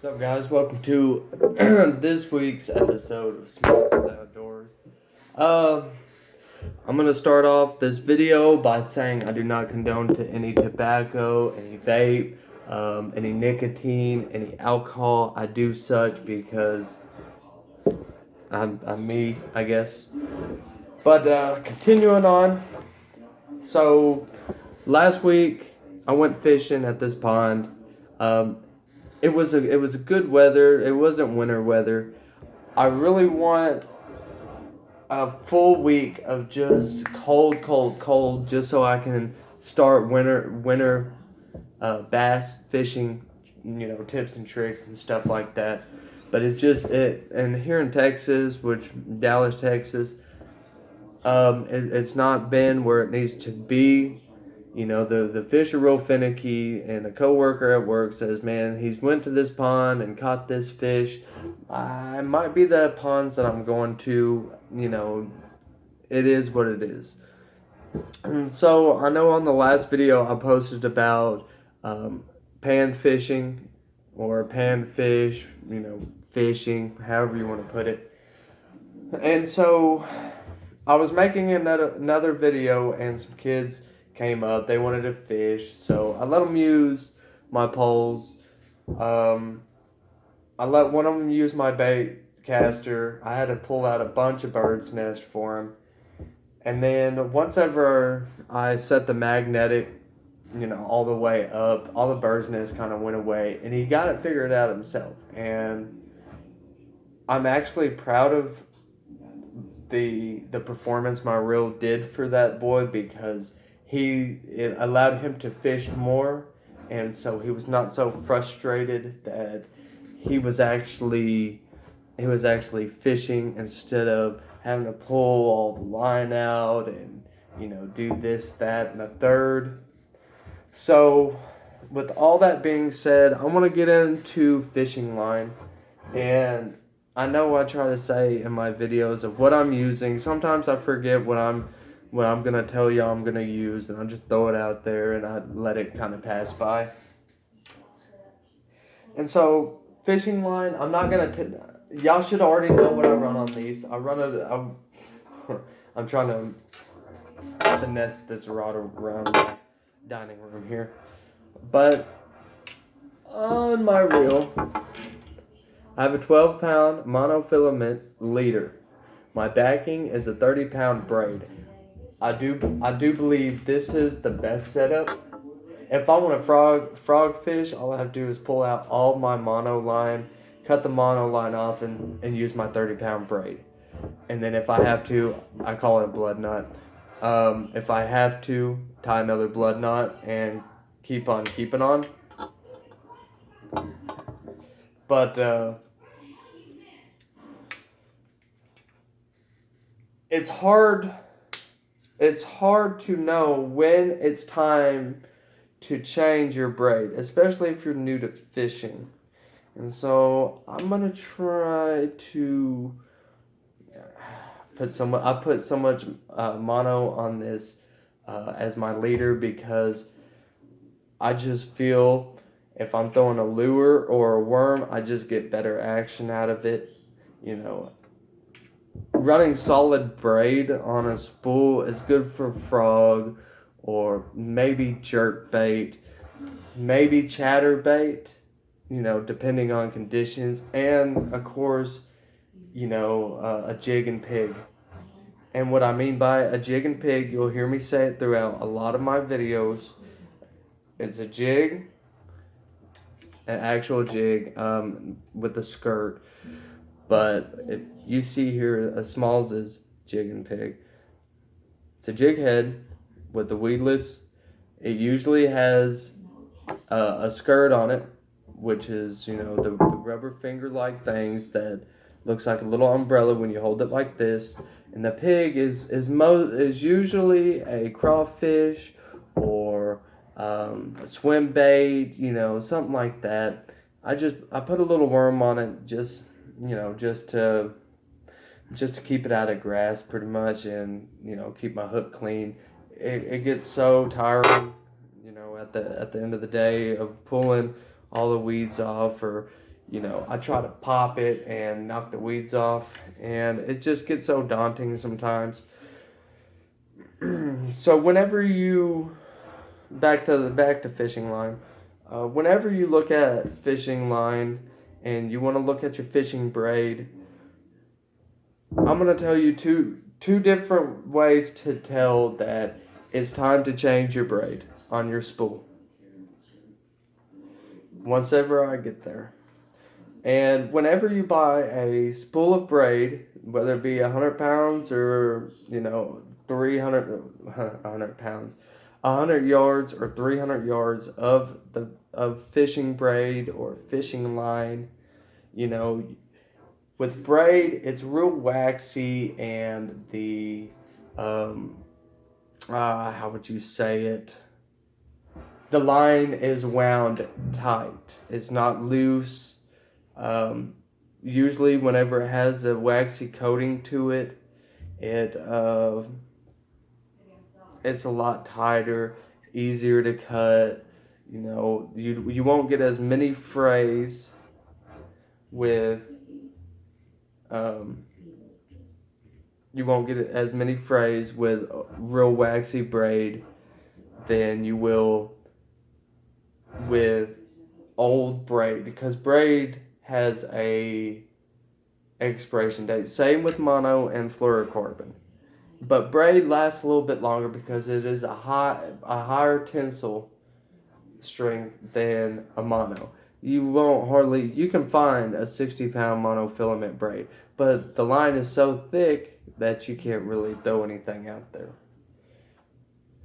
What's up, guys? Welcome to this week's episode of Smiles Outdoors. Um, I'm gonna start off this video by saying I do not condone to any tobacco, any vape, any nicotine, any alcohol. I do such because I'm me, I guess. But continuing on. So last week I went fishing at this pond. Um, it was a good weather. It wasn't winter weather. I really want a full week of just cold, cold, cold, just so I can start winter bass fishing, tips and tricks and stuff like that. But and here in Texas, which Dallas, Texas, it's not been where it needs to be. The fish are real finicky, and a coworker at work says, "Man, he's went to this pond and caught this fish. I might be the ponds that I'm going to. It is what it is." And so I know on the last video I posted about pan fishing or panfish, fishing, however you want to put it. And so I was making another video, and some kids came up. They wanted to fish, so I let them use my poles. I let one of them use my bait caster. I had to pull out a bunch of birds' nests for him. And then once ever I set the magnetic, all the way up, all the bird's nests kind of went away, and he got it figured out himself. And I'm actually proud of the performance my reel did for that boy, because it allowed him to fish more, and so he was not so frustrated that he was actually fishing instead of having to pull all the line out and do this, that, and the third. So with all that being said, I want to get into fishing line. And I know I try to say in my videos of what I'm using. Sometimes I forget what I'm gonna tell you I'm gonna use, and I just throw it out there and I let it kind of pass by. And so fishing line, I'm not gonna. Y'all should already know what I run on these. I'm trying to finesse this rod around the dining room here, but on my reel, I have a 12-pound monofilament leader. My backing is a 30-pound braid. I do believe this is the best setup. If I want to frog fish, all I have to do is pull out all my mono line, cut the mono line off, and use my 30-pound braid. And then if I have to, I call it a blood knot. If I have to, tie another blood knot and keep on keeping on. But it's hard to know when it's time to change your braid, especially if you're new to fishing. And so I'm gonna try to put so much mono on this as my leader, because I just feel if I'm throwing a lure or a worm, I just get better action out of it. Running solid braid on a spool is good for frog, or maybe jerk bait, maybe chatterbait, depending on conditions, and of course, a jig and pig. And what I mean by a jig and pig, you'll hear me say it throughout a lot of my videos. It's a jig, an actual jig with a skirt. But if you see here a Smalls's jig and pig, it's a jig head with the weedless. It usually has a skirt on it, which is the rubber finger like things that looks like a little umbrella when you hold it like this. And the pig is usually a crawfish or a swim bait, something like that. I put a little worm on it, just to keep it out of grass, pretty much, and keep my hook clean. It gets so tiring, at the end of the day, of pulling all the weeds off, or I try to pop it and knock the weeds off, and it just gets so daunting sometimes. So whenever you back to fishing line, whenever you look at fishing line and you want to look at your fishing braid, I'm gonna tell you two different ways to tell that it's time to change your braid on your spool. Once ever I get there. And whenever you buy a spool of braid, whether it be 100 pounds or 100 pounds, 100 yards or 300 yards of fishing braid or fishing line, you know, with braid, it's real waxy, and the how would you say it? The line is wound tight. It's not loose. Usually, whenever it has a waxy coating to it, it it's a lot tighter, easier to cut. You won't get as many frays with you won't get as many frays with real waxy braid than you will with old braid, because braid has a expiration date. Same with mono and fluorocarbon. But braid lasts a little bit longer because it is a higher tensile strength than a mono. You can find a 60-pound monofilament braid, but the line is so thick that you can't really throw anything out there.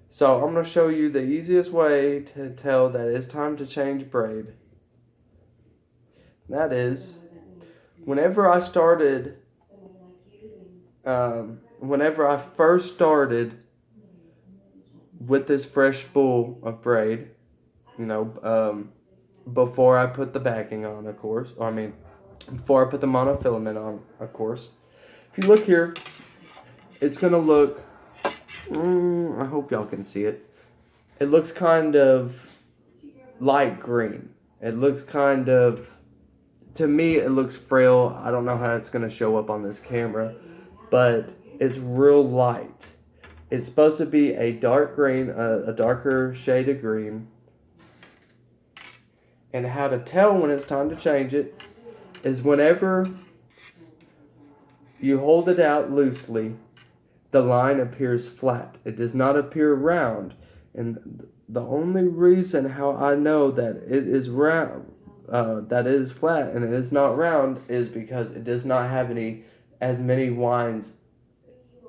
So I'm going to show you the easiest way to tell that it's time to change braid. That is, whenever I first started with this fresh spool of braid, before I put the backing on, of course. Before I put the monofilament on, of course. If you look here, it's going to look, I hope y'all can see it. It looks kind of light green. It looks to me, it looks frail. I don't know how it's going to show up on this camera, but it's real light. It's supposed to be a dark green, a darker shade of green. And how to tell when it's time to change it is whenever you hold it out loosely, the line appears flat. It does not appear round. And the only reason how I know that it is round, that it is flat and it is not round, is because it does not have as many winds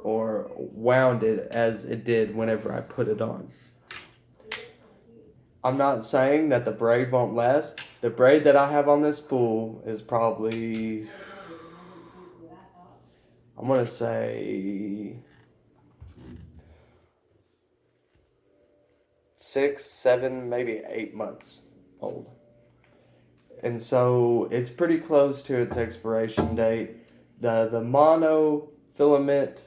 or wounded as it did whenever I put it on. I'm not saying that the braid won't last. The braid that I have on this spool is probably, I'm going to say 6, 7, maybe 8 months old. And so it's pretty close to its expiration date. The mono filament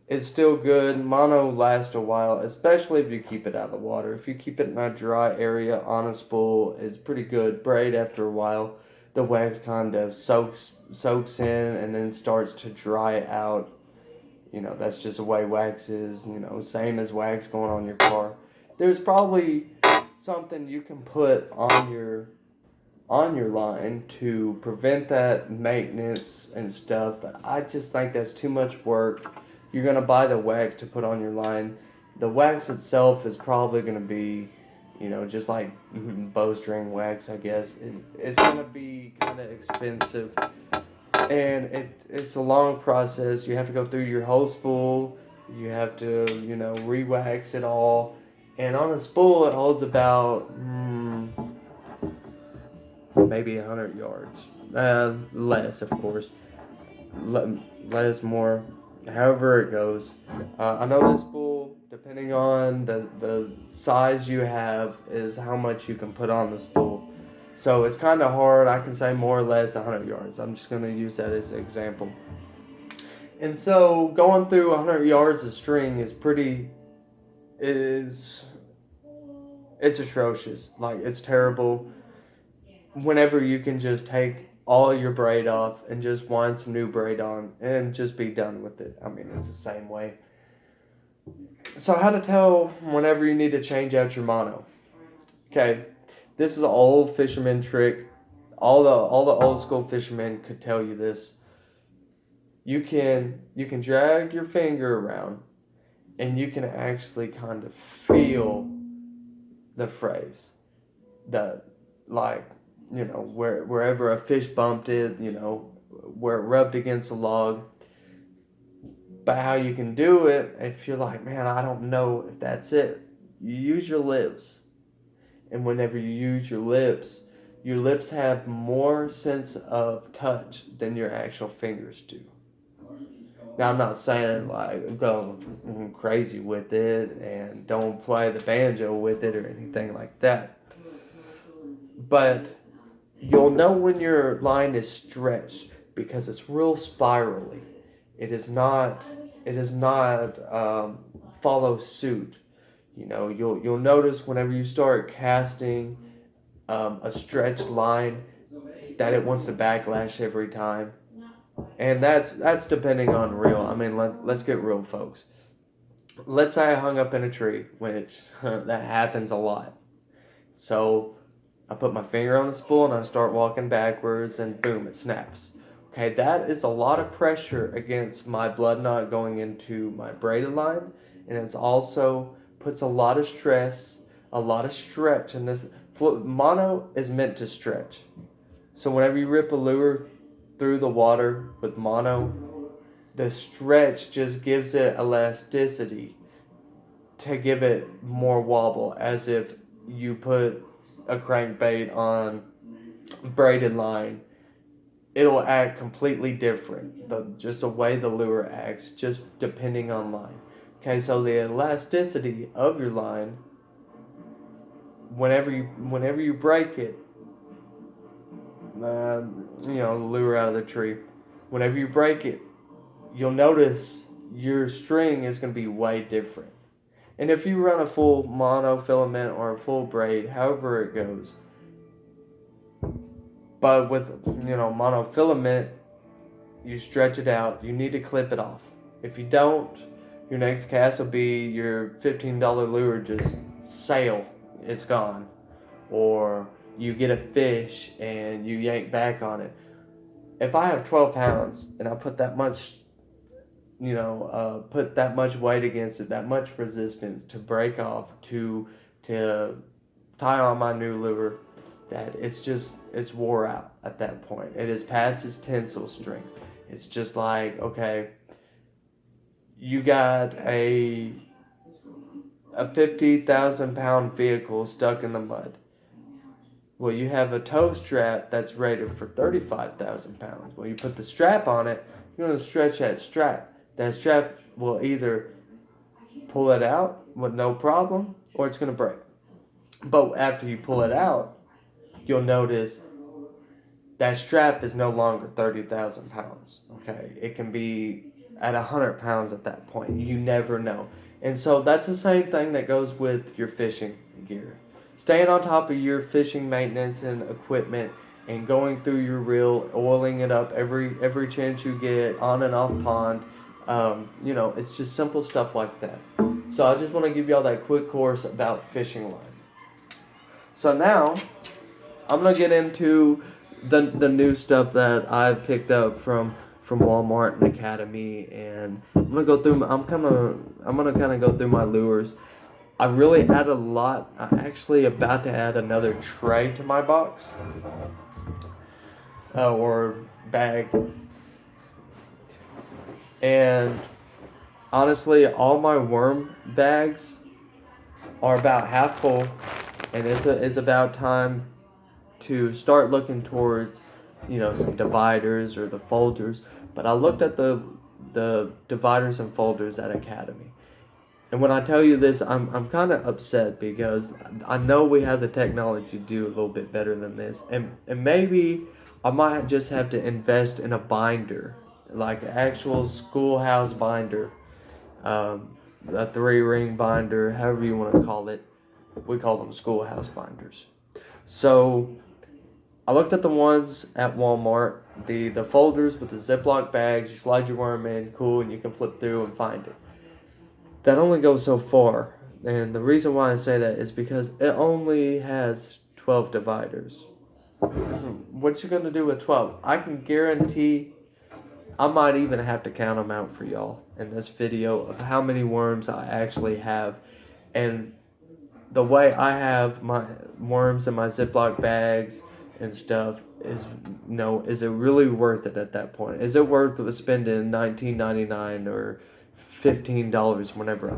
is still good. Mono lasts a while, especially if you keep it out of the water. If you keep it in a dry area on a spool, it's pretty good. Braid, after a while, the wax kind of soaks in and then starts to dry out. That's just the way wax is. Same as wax going on your car. There's probably something you can put on your line to prevent that maintenance and stuff, but I just think that's too much work. You're going to buy the wax to put on your line. The wax itself is probably going to be, just like bowstring wax, I guess. It's going to be kind of expensive. And it's a long process. You have to go through your whole spool. You have to, re-wax it all. And on a spool, it holds about maybe 100 yards. Less, of course. Less, more. However it goes. I know this spool, depending on the size you have, is how much you can put on the spool. So it's kind of hard. I can say more or less 100 yards. I'm just going to use that as an example. And so going through 100 yards of string it's atrocious. Like, it's terrible. whenever you can just take all your braid off and just wind some new braid on and just be done with it. I mean, it's the same way. So how to tell whenever you need to change out your mono. Okay, this is an old fisherman trick. All the old school fishermen could tell you this. You can drag your finger around and you can actually kind of feel the phrase. The like, wherever a fish bumped it, where it rubbed against a log. But how you can do it, if you're like, man, I don't know if that's it, you use your lips. And whenever you use your lips have more sense of touch than your actual fingers do. Now, I'm not saying like go crazy with it and don't play the banjo with it or anything like that. But you'll know when your line is stretched because it's real spirally. It is not. It is not follow suit. You'll notice whenever you start casting a stretched line that it wants to backlash every time, and that's depending on reel. I mean, let's get real, folks. Let's say I hung up in a tree, which that happens a lot. So I put my finger on the spool and I start walking backwards, and boom, it snaps. Okay, that is a lot of pressure against my blood knot going into my braided line, and it's also puts a lot of stress, a lot of stretch in this. Mono is meant to stretch. So whenever you rip a lure through the water with mono, the stretch just gives it elasticity to give it more wobble, as if you put a crankbait on braided line. It'll act completely different. Just the way the lure acts, just depending on line. Okay, so the elasticity of your line, whenever you break it, the lure out of the tree, whenever you break it, you'll notice your string is going to be way different. And if you run a full monofilament or a full braid, however it goes, but with monofilament, you stretch it out. You need to clip it off. If you don't, your next cast will be your $15 lure just sail. It's gone. Or you get a fish and you yank back on it. If I have 12 pounds and I put that much, put that much weight against it, that much resistance to break off, to tie on my new lure, that it's wore out at that point. It is past its tensile strength. It's just like, okay, you got a 50,000 pound vehicle stuck in the mud. Well, you have a tow strap that's rated for 35,000 pounds. Well, you put the strap on it, you're going to stretch that strap. That strap will either pull it out with no problem, or it's going to break. But after you pull it out, you'll notice that strap is no longer 30,000 pounds. Okay, it can be at 100 pounds at that point. You never know. And so that's the same thing that goes with your fishing gear. Staying on top of your fishing maintenance and equipment, and going through your reel, oiling it up every chance you get on and off pond. It's just simple stuff like that. So I just want to give y'all that quick course about fishing line. So now I'm gonna get into the new stuff that I've picked up from Walmart and Academy, and I'm gonna kind of go through my lures. I really add a lot. I'm actually about to add another tray to my box or bag, and honestly, all my worm bags are about half full, and it's about time to start looking towards, some dividers or the folders. But I looked at the dividers and folders at Academy. And when I tell you this, I'm kind of upset because I know we have the technology to do a little bit better than this. And maybe I might just have to invest in a binder, like an actual schoolhouse binder, a 3-ring binder, however you want to call it. We call them schoolhouse binders. So I looked at the ones at Walmart, the folders with the Ziploc bags. You slide your worm in, cool, and you can flip through and find it. That only goes so far, and the reason why I say that is because it only has 12 dividers. What you gonna do with 12? I can guarantee I might even have to count them out for y'all in this video of how many worms I actually have, and the way I have my worms in my Ziploc bags and stuff is, is it really worth it at that point? Is it worth spending $19.99 or $15 whenever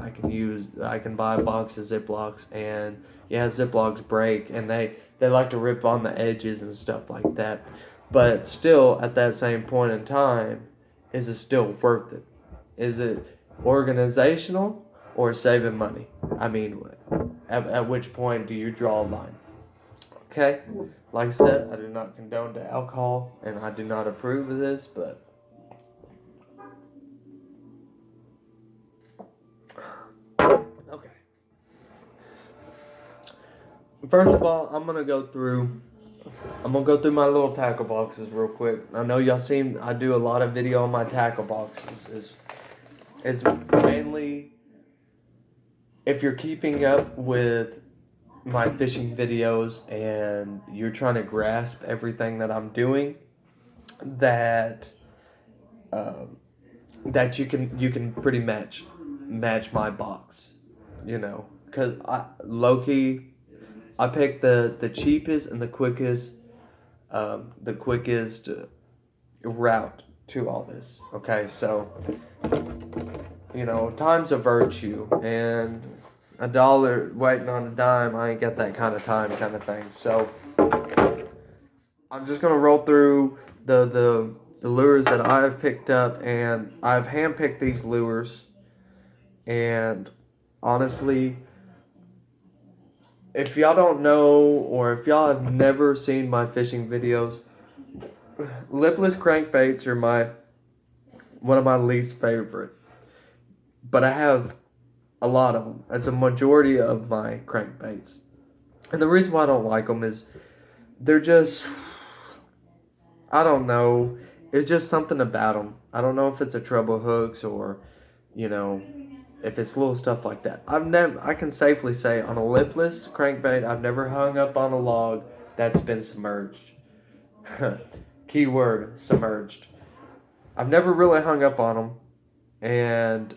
I can buy a box of Ziplocs? And yeah, Ziplocs break and they like to rip on the edges and stuff like that. But still, at that same point in time, is it still worth it? Is it organizational or saving money? I mean, at which point do you draw a line? Okay? Like I said, I do not condone the alcohol, and I do not approve of this, but okay. First of all, I'm gonna go through my little tackle boxes real quick. I know y'all seen I do a lot of video on my tackle boxes. It's mainly if you're keeping up with my fishing videos and you're trying to grasp everything that I'm doing, that that you can pretty match my box, because I picked the cheapest and the quickest route to all this. Okay, so time's a virtue, and a dollar waiting on a dime, I ain't got that kind of time, kind of thing. So I'm just gonna roll through the lures that I've picked up, and I've handpicked these lures. And honestly, if y'all don't know, or if y'all have never seen my fishing videos, lipless crankbaits are one of my least favorite. But I have a lot of them. It's a majority of my crankbaits. And the reason why I don't like them is they're just, I don't know, it's just something about them. I don't know if it's a treble hooks or, if it's little stuff like that. I can safely say on a lipless crankbait, I've never hung up on a log that's been submerged. Keyword, submerged. I've never really hung up on them. And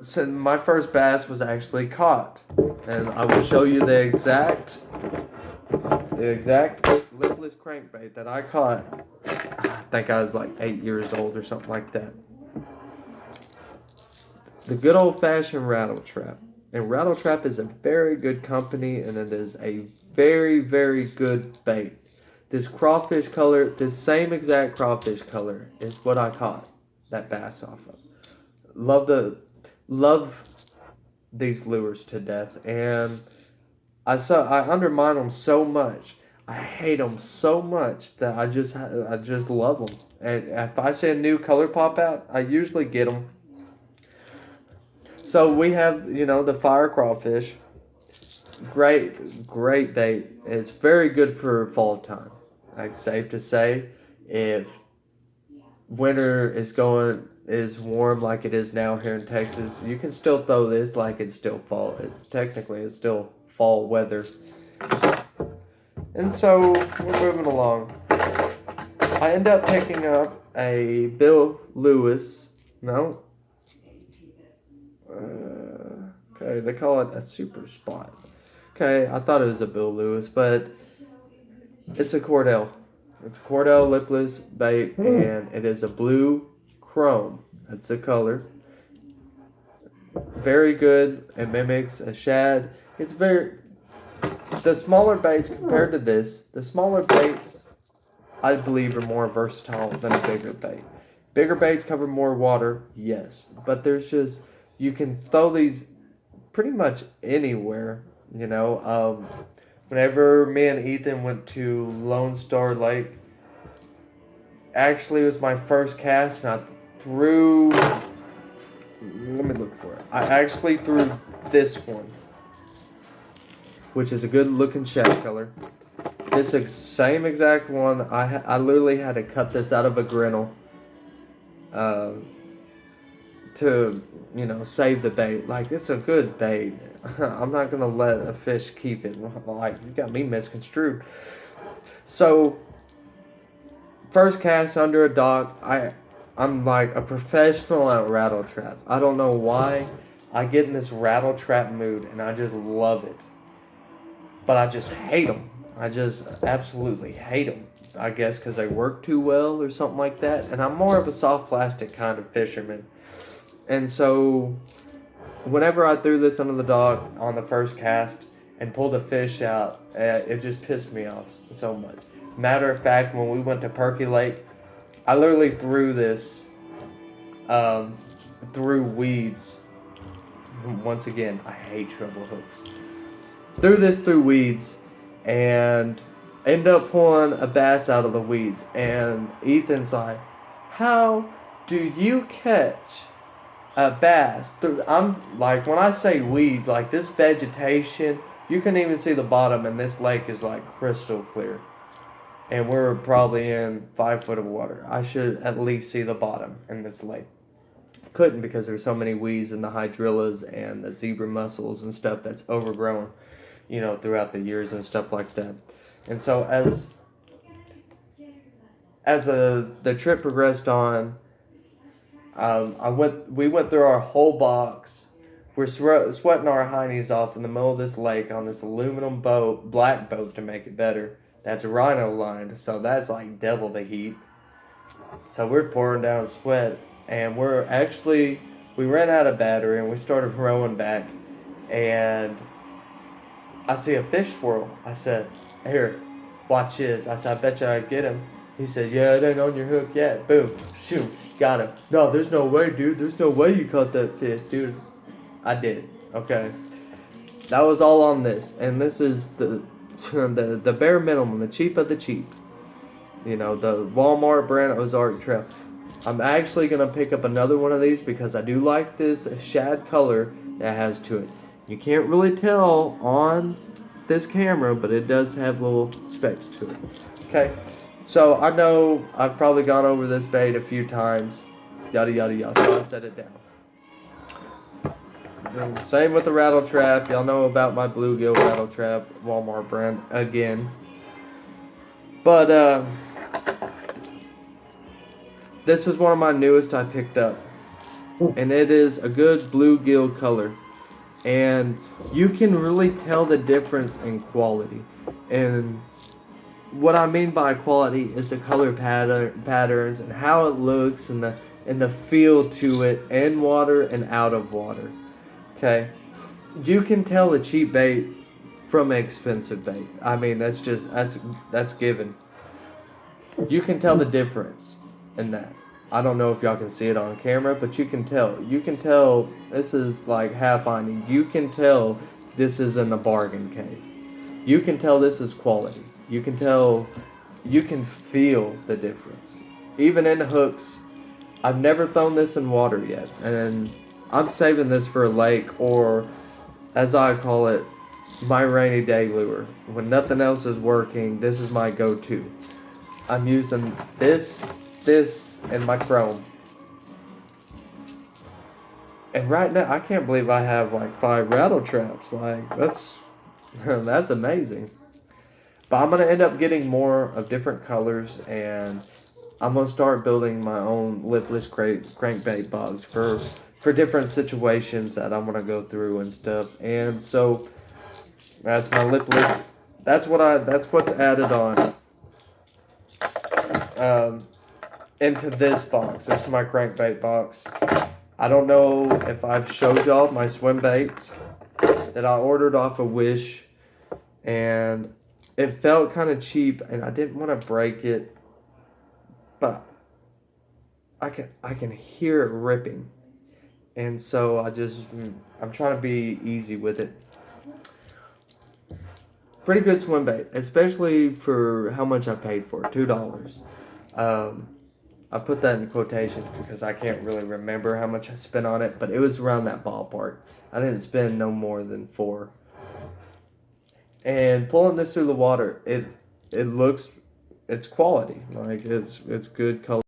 so my first bass was actually caught, and I will show you the exact lipless crankbait that I caught. I think I was like 8 years old or something like that. The good old-fashioned Rattle Trap. And Rattle Trap is a very good company, and it is a very, very good bait. This crawfish color, this same exact crawfish color is what I caught that bass off of. Love these lures to death, and I undermine them so much. I hate them so much that I just love them. And if I see a new color pop out, I usually get them. So we have, the fire crawfish. Great bait. It's very good for fall time. It's safe to say, if winter is warm like it is now here in Texas, you can still throw this like it's still fall. Technically, it's still fall weather. And so we're moving along. I end up picking up a Bill Lewis. No. Okay, they call it a Super Spot. Okay, I thought it was a Bill Lewis, but it's a Cordell. It's a Cordell lipless bait, and it is a blue chrome. That's the color. Very good. It mimics a shad. The smaller baits compared to this, the smaller baits, I believe, are more versatile than a bigger bait. Bigger baits cover more water, yes, but you can throw these pretty much anywhere, Whenever me and Ethan went to Lone Star Lake, actually it was my first cast, and I threw, let me look for it. I actually threw this one, which is a good looking shad color. same exact one. I literally had to cut this out of a grinnell, uh, to save the bait. Like, it's a good bait. I'm not gonna let a fish keep it. Like, you got me misconstrued. So first cast under a dock, I'm like a professional at rattle traps. I don't know why I get in this rattle trap mood and I just love it. But I just hate them. I just absolutely hate them. I guess because they work too well or something like that. And I'm more of a soft plastic kind of fisherman. And so whenever I threw this under the dock on the first cast and pulled the fish out, it just pissed me off so much. Matter of fact, when we went to Perky Lake, I literally threw this through weeds. Once again, I hate treble hooks. Threw this through weeds and ended up pulling a bass out of the weeds. And Ethan's like, how do you catch a bass through? I'm like, when I say weeds, like this vegetation, you can even see the bottom, and this lake is like crystal clear. And we're probably in 5 foot of water. I should at least see the bottom in this lake. Couldn't, because there's so many weeds and the hydrillas and the zebra mussels and stuff that's overgrown, throughout the years and stuff like that. And so as the trip progressed on, we went through our whole box. We're sweating our heinies off in the middle of this lake on this aluminum boat, black boat to make it better. That's rhino lined, so that's like double the heat. So we're pouring down sweat, and we ran out of battery, and we started rowing back, and I see a fish swirl. I said, here, watch this. I said, I bet you I get him. He said, yeah, it ain't on your hook yet. Boom, shoot, got him. No, there's no way, dude. There's no way you caught that fish, dude. I did, okay. That was all on this, and this is the bare minimum, the cheap of the cheap. The Walmart brand Ozark Trail. I'm actually going to pick up another one of these because I do like this shad color that has to it. You can't really tell on this camera, but it does have little specks to it. Okay, so I know I've probably gone over this bait a few times. Yada, yada, yada. So I set it down. Same with the rattle trap. Y'all know about my bluegill rattle trap, Walmart brand again. But this is one of my newest I picked up, and it is a good bluegill color, and you can really tell the difference in quality. And what I mean by quality is the color patterns and how it looks and the feel to it in water and out of water. Okay, you can tell a cheap bait from an expensive bait. I mean, that's given. You can tell the difference in that. I don't know if y'all can see it on camera, but you can tell. You can tell this is like half finding. You can tell this is in the bargain cave. You can tell this is quality. You can tell. You can feel the difference. Even in hooks, I've never thrown this in water yet, and I'm saving this for a lake, or as I call it, my rainy day lure. When nothing else is working, this is my go-to. I'm using this, and my chrome. And right now, I can't believe I have like 5 rattle traps. Like, that's amazing. But I'm going to end up getting more of different colors, and I'm going to start building my own lipless crankbait box for different situations that I'm gonna go through and stuff. And so that's my lipless. That's what's added on into this box. This is my crankbait box. I don't know if I've showed y'all my swim baits that I ordered off of Wish, and it felt kind of cheap, and I didn't want to break it, but I can hear it ripping. And so I'm trying to be easy with it. Pretty good swim bait, especially for how much I paid for it, $2. I put that in quotations because I can't really remember how much I spent on it, but it was around that ballpark. I didn't spend no more than $4. And pulling this through the water, it looks, it's quality. Like it's good color.